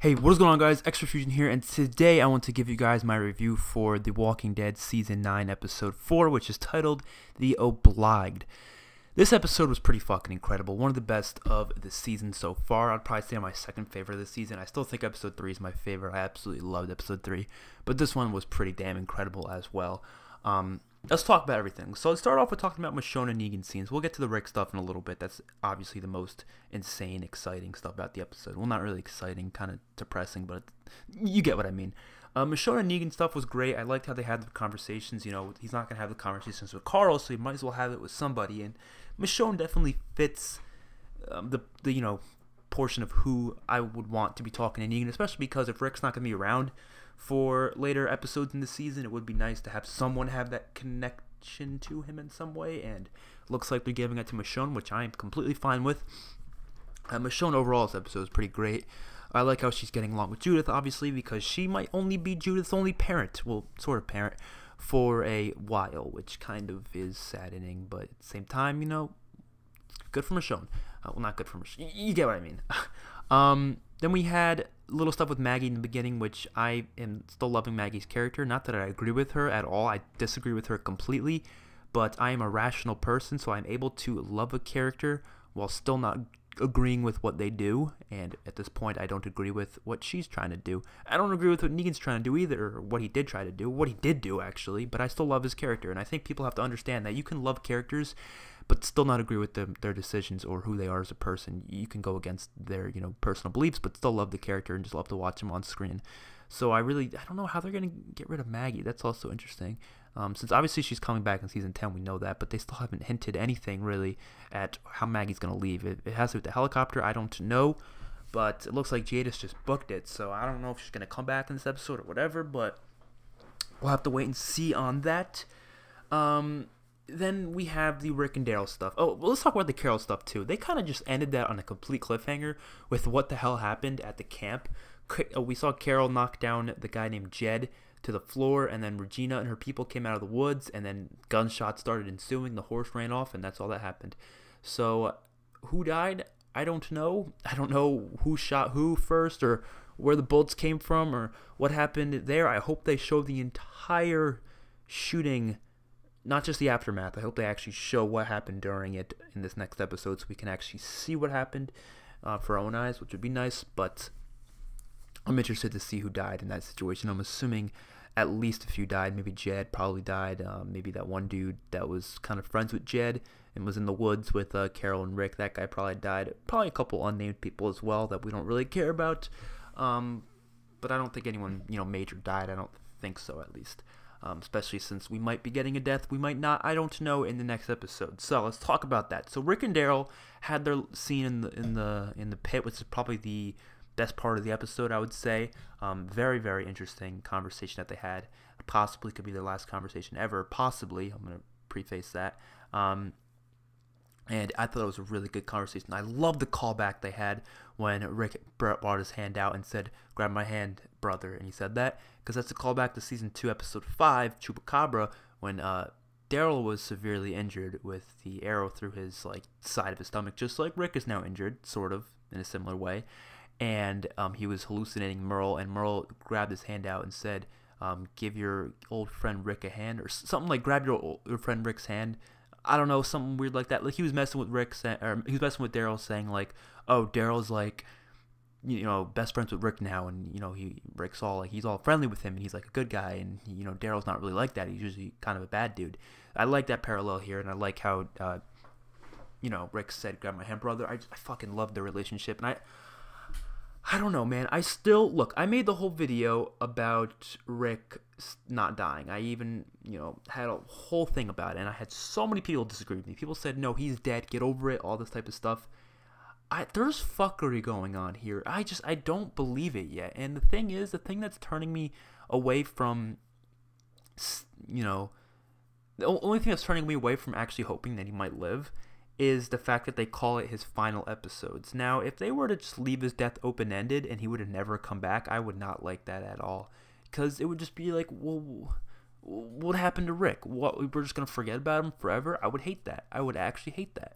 Hey, what is going on, guys? XpertFusion here, and today I want to give you guys my review for The Walking Dead Season 9, Episode 4, which is titled The Obliged. This episode was pretty fucking incredible. One of the best of the season so far. I'd probably say my second favorite of the season. I still think Episode 3 is my favorite. I absolutely loved Episode 3, but this one was pretty damn incredible as well. Let's talk about everything. So let's start off with talking about Michonne and Negan scenes. We'll get to the Rick stuff in a little bit. That's obviously the most insane, exciting stuff about the episode. Well, not really exciting, kind of depressing, but you get what I mean. Michonne and Negan stuff was great. I liked how they had the conversations. You know, he's not going to have the conversations with Carl, so he might as well have it with somebody. And Michonne definitely fits the portion of who I would want to be talking to Negan, especially because if Rick's not going to be around for later episodes in the season, it would be nice to have someone have that connection to him in some way, and looks like they're giving it to Michonne, which I am completely fine with. Michonne overall, this episode is pretty great. I like how she's getting along with Judith, obviously, because she might only be Judith's only parent, well, sort of parent, for a while, which kind of is saddening, but at the same time, you know, good for Michonne. Well, not good for Michonne. You get what I mean. Then we had little stuff with Maggie in the beginning, which I am still loving Maggie's character. Not that I agree with her at all. I disagree with her completely, but I am a rational person, so I'm able to love a character while still not agreeing with what they do. And at this point, I don't agree with what she's trying to do. I don't agree with what Negan's trying to do either, or what he did try to do, what he did do actually, but I still love his character. And I think people have to understand that you can love characters but still not agree with their decisions or who they are as a person. You can go against their, personal beliefs, but still love the character and just love to watch him on screen. So I don't know how they're going to get rid of Maggie. That's also interesting. Since obviously she's coming back in Season 10, we know that, but they still haven't hinted anything really at how Maggie's going to leave. It has to do with the helicopter, I don't know, but it looks like Jadis just booked it, so I don't know if she's going to come back in this episode or whatever, but we'll have to wait and see on that. Then we have the Rick and Daryl stuff. Oh, well, let's talk about the Carol stuff too. They kind of just ended that on a complete cliffhanger with what the hell happened at the camp. We saw Carol knock down the guy named Jed to the floor, and then Regina and her people came out of the woods, and then gunshots started ensuing. The horse ran off, and that's all that happened. So who died? I don't know. I don't know who shot who first, or where the bullets came from, or what happened there. I hope they show the entire shooting, not just the aftermath. I hope they actually show what happened during it in this next episode so we can actually see what happened for our own eyes, which would be nice. But I'm interested to see who died in that situation. I'm assuming at least a few died. Maybe Jed probably died. Maybe that one dude that was kind of friends with Jed and was in the woods with Carol and Rick. That guy probably died. Probably a couple unnamed people as well that we don't really care about. But I don't think anyone major died. I don't think so, at least. Especially since we might be getting a death, we might not, I don't know, in the next episode. So let's talk about that. So Rick and Daryl had their scene in the pit, which is probably the best part of the episode, I would say. Very, very interesting conversation that they had. Possibly could be their last conversation ever. Possibly, I'm gonna preface that. And I thought it was a really good conversation. I love the callback they had when Rick brought his hand out and said, "Grab my hand, brother." And he said that because that's a callback to Season 2, Episode 5, Chupacabra, when Daryl was severely injured with the arrow through his side of his stomach, just like Rick is now injured, sort of, in a similar way. And he was hallucinating Merle, and Merle grabbed his hand out and said, "Give your old friend Rick a hand," or something like, "Grab your friend Rick's hand." I don't know, something weird like that. Like he was messing with Rick, or he was messing with Daryl, saying like, "Oh, Daryl's best friends with Rick now," and Rick's all he's all friendly with him, and he's like a good guy, and Daryl's not really like that. He's usually kind of a bad dude. I like that parallel here, and I like how Rick said, "Grab my hand, brother." I fucking love their relationship, and I don't know, man. I made the whole video about Rick not dying. I even, had a whole thing about it, and I had so many people disagree with me. People said, "No, he's dead, get over it," all this type of stuff. There's fuckery going on here. I don't believe it yet. And the thing that's turning me away from, the only thing that's turning me away from actually hoping that he might live is the fact that they call it his final episodes. Now, if they were to just leave his death open-ended and he would have never come back, I would not like that at all. Because it would just be like, well, what happened to Rick? What, we're just going to forget about him forever? I would hate that. I would actually hate that.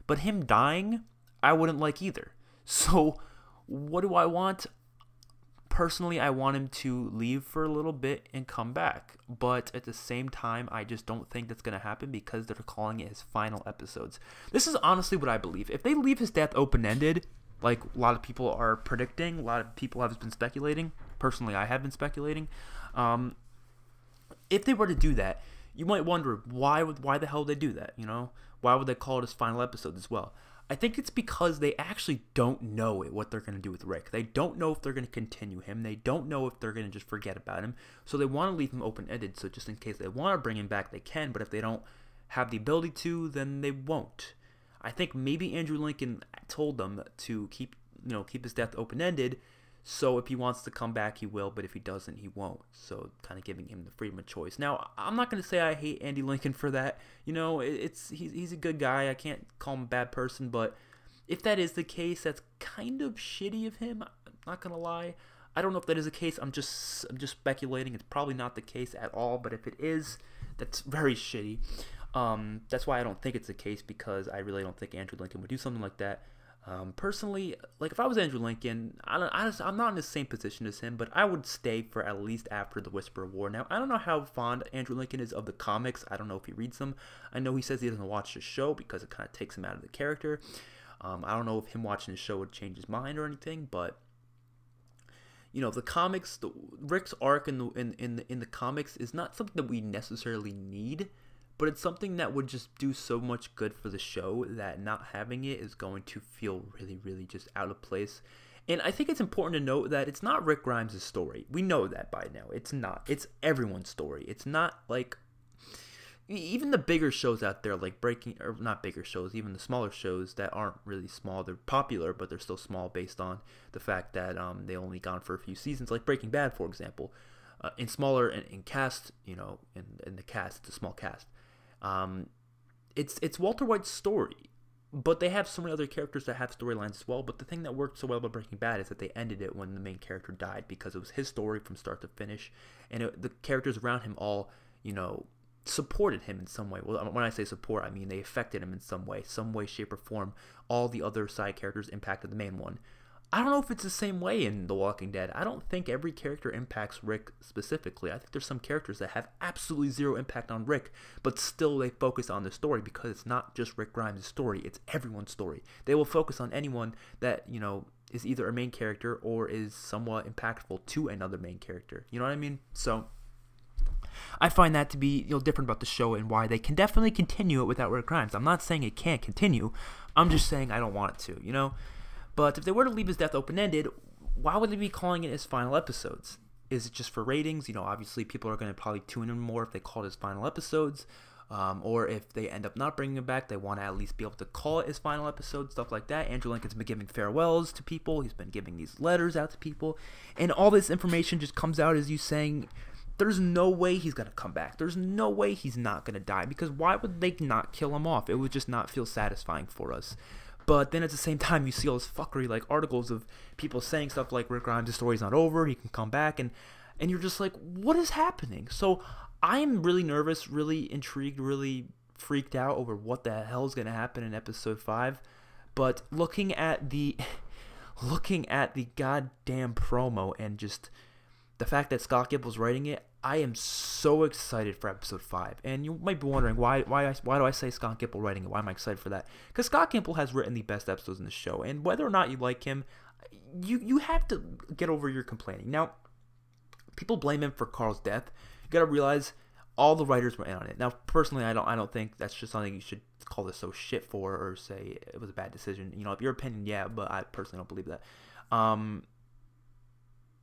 But him dying, I wouldn't like either. So, what do I want? Personally, I want him to leave for a little bit and come back. But at the same time, I just don't think that's going to happen because they're calling it his final episodes. This is honestly what I believe. If they leave his death open-ended, like a lot of people are predicting, a lot of people have been speculating. Personally, I have been speculating. If they were to do that, you might wonder why the hell would they do that, you know? Why would they call it his final episode as well? I think it's because they actually don't know what they're going to do with Rick. They don't know if they're going to continue him. They don't know if they're going to just forget about him. So they want to leave him open-ended, so just in case they want to bring him back, they can. But if they don't have the ability to, then they won't. I think maybe Andrew Lincoln told them to keep his death open-ended. So if he wants to come back, he will, but if he doesn't, he won't. So kind of giving him the freedom of choice. Now, I'm not going to say I hate Andy Lincoln for that. You know, he's a good guy. I can't call him a bad person, but if that is the case, that's kind of shitty of him. I'm not going to lie. I don't know if that is the case. I'm just speculating. It's probably not the case at all, but if it is, that's very shitty. That's why I don't think it's the case, because I really don't think Andrew Lincoln would do something like that. Personally, like if I was Andrew Lincoln, I'm not in the same position as him, but I would stay for at least after the Whisper of War. Now, I don't know how fond Andrew Lincoln is of the comics. I don't know if he reads them. I know he says he doesn't watch the show because it kind of takes him out of the character. I don't know if him watching the show would change his mind or anything, but you know, the comics, Rick's arc in the comics is not something that we necessarily need. But it's something that would just do so much good for the show that not having it is going to feel really, really just out of place. And I think it's important to note that it's not Rick Grimes' story. We know that by now. It's not. It's everyone's story. It's not like even the bigger shows out there, like not bigger shows, even the smaller shows that aren't really small. They're popular, but they're still small based on the fact that they only gone for a few seasons, like Breaking Bad, for example. In smaller in cast, you know, in the cast, it's a small cast. It's Walter White's story, but they have so many other characters that have storylines as well. But the thing that worked so well about Breaking Bad is that they ended it when the main character died, because it was his story from start to finish, and the characters around him all, you know, supported him in some way. Well, when I say support, I mean they affected him in some way, shape, or form. All the other side characters impacted the main one. I don't know if it's the same way in The Walking Dead. I don't think every character impacts Rick specifically. I think there's some characters that have absolutely zero impact on Rick, but still they focus on the story because it's not just Rick Grimes' story, it's everyone's story. They will focus on anyone that, you know, is either a main character or is somewhat impactful to another main character. You know what I mean? So I find that to be, you know, different about the show and why they can definitely continue it without Rick Grimes. I'm not saying it can't continue. I'm just saying I don't want it to, you know? But if they were to leave his death open-ended, why would they be calling it his final episodes? Is it just for ratings? You know, obviously people are going to probably tune in more if they call it his final episodes. Or if they end up not bringing him back, they want to at least be able to call it his final episode, stuff like that. Andrew Lincoln's been giving farewells to people. He's been giving these letters out to people. And all this information just comes out as you saying, there's no way he's going to come back. There's no way he's not going to die. Because why would they not kill him off? It would just not feel satisfying for us. But then at the same time, you see all this fuckery, like articles of people saying stuff like Rick Grimes' story's not over, he can come back, and you're just like, what is happening? So I am really nervous, really intrigued, really freaked out over what the hell is going to happen in episode 5. But looking at the goddamn promo and just the fact that Scott Gimpl's writing it, I am so excited for episode 5. And you might be wondering, why do I say Scott Gimple writing it? Why am I excited for that? Because Scott Gimple has written the best episodes in the show. And whether or not you like him, you have to get over your complaining. Now, people blame him for Carl's death. You got to realize all the writers were in on it. Now, personally, I don't think that's just something you should call this so shit for or say it was a bad decision. You know, your opinion, yeah, but I personally don't believe that.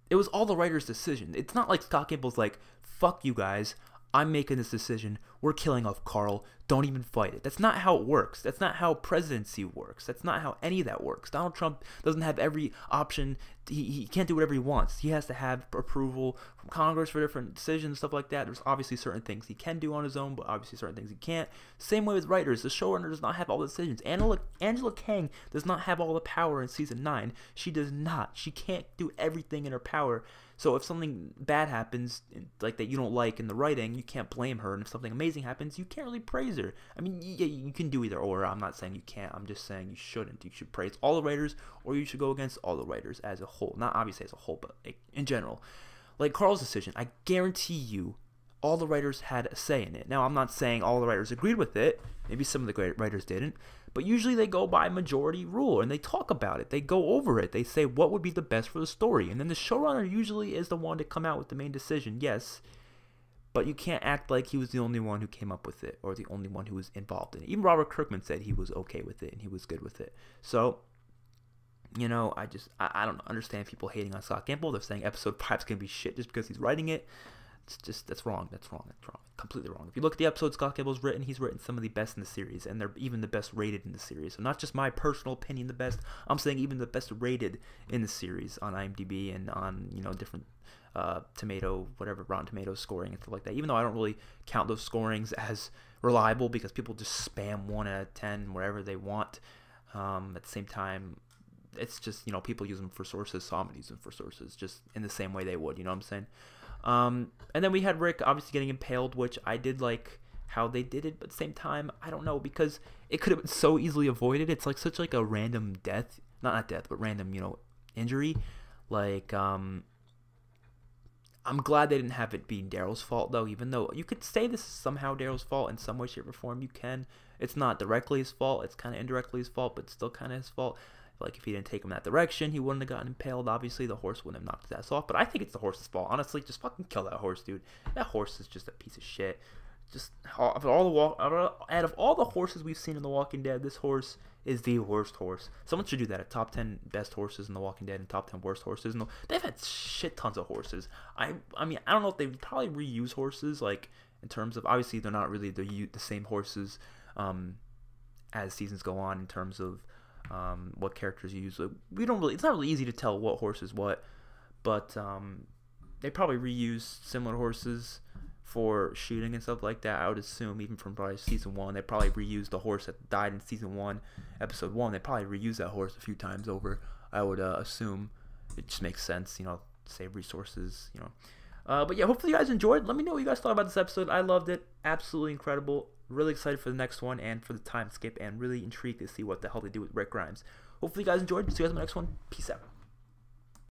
It was all the writers' decision. It's not like Scott Gimple's like, fuck you guys, I'm making this decision, we're killing off Carl, don't even fight it. That's not how it works. That's not how presidency works. That's not how any of that works. Donald Trump doesn't have every option. He can't do whatever he wants. He has to have approval Congress for different decisions, stuff like that. There's obviously certain things he can do on his own, but obviously certain things he can't. Same way with writers. The showrunner does not have all the decisions. Angela Kang does not have all the power in season 9. She does not. She can't do everything in her power. So if something bad happens, like that you don't like in the writing, you can't blame her. And if something amazing happens, you can't really praise her. I mean, yeah, you can do either or. I'm not saying you can't. I'm just saying you shouldn't. You should praise all the writers, or you should go against all the writers as a whole. Not obviously as a whole, but in general. Like Carl's decision, I guarantee you all the writers had a say in it. Now, I'm not saying all the writers agreed with it. Maybe some of the great writers didn't. But usually they go by majority rule, and they talk about it. They go over it. They say what would be the best for the story. And then the showrunner usually is the one to come out with the main decision, yes. But you can't act like he was the only one who came up with it, or the only one who was involved in it. Even Robert Kirkman said he was okay with it, and he was good with it. So, you know, I don't understand people hating on Scott Gimple. They're saying episode 5 is going to be shit just because he's writing it. It's just, that's wrong. That's wrong. That's wrong. Completely wrong. If you look at the episodes Scott Gimple's written, he's written some of the best in the series, and they're even the best rated in the series. So not just my personal opinion, the best. I'm saying even the best rated in the series on IMDb and on, you know, different Rotten Tomatoes scoring and stuff like that. Even though I don't really count those scorings as reliable because people just spam 1 out of 10 wherever they want. At the same time, it's just, you know, people use them for sources, so I'm gonna use them for sources just in the same way they would, you know what I'm saying? And then we had Rick obviously getting impaled, which I did like how they did it, but at the same time, I don't know, because it could have been so easily avoided. It's like such like a random death, not death, but random, you know, injury. Like, I'm glad they didn't have it being Daryl's fault, though, even though you could say this is somehow Daryl's fault in some way, shape, or form. You can. It's not directly his fault. It's kind of indirectly his fault, but still kind of his fault. Like, if he didn't take him that direction, he wouldn't have gotten impaled. Obviously, the horse wouldn't have knocked his ass off. But I think it's the horse's fault. Honestly, just fucking kill that horse, dude. That horse is just a piece of shit. Just out of all the horses we've seen in The Walking Dead, this horse is the worst horse. Someone should do that. A top 10 best horses in The Walking Dead and top 10 worst horses. No, they've had shit tons of horses. I mean, I don't know if they would probably reuse horses, like in terms of, obviously they're not really the same horses as seasons go on in terms of what characters you use. It's not really easy to tell what horse is what, but they probably reuse similar horses for shooting and stuff like that. I would assume, even from probably season 1, they probably reused the horse that died in season 1, episode 1. They probably reused that horse a few times over. I would assume. It just makes sense, you know, save resources, you know. But yeah, hopefully you guys enjoyed. Let me know what you guys thought about this episode. I loved it. Absolutely incredible. Really excited for the next one and for the time skip, and really intrigued to see what the hell they do with Rick Grimes. Hopefully you guys enjoyed. See you guys in the next one. Peace out.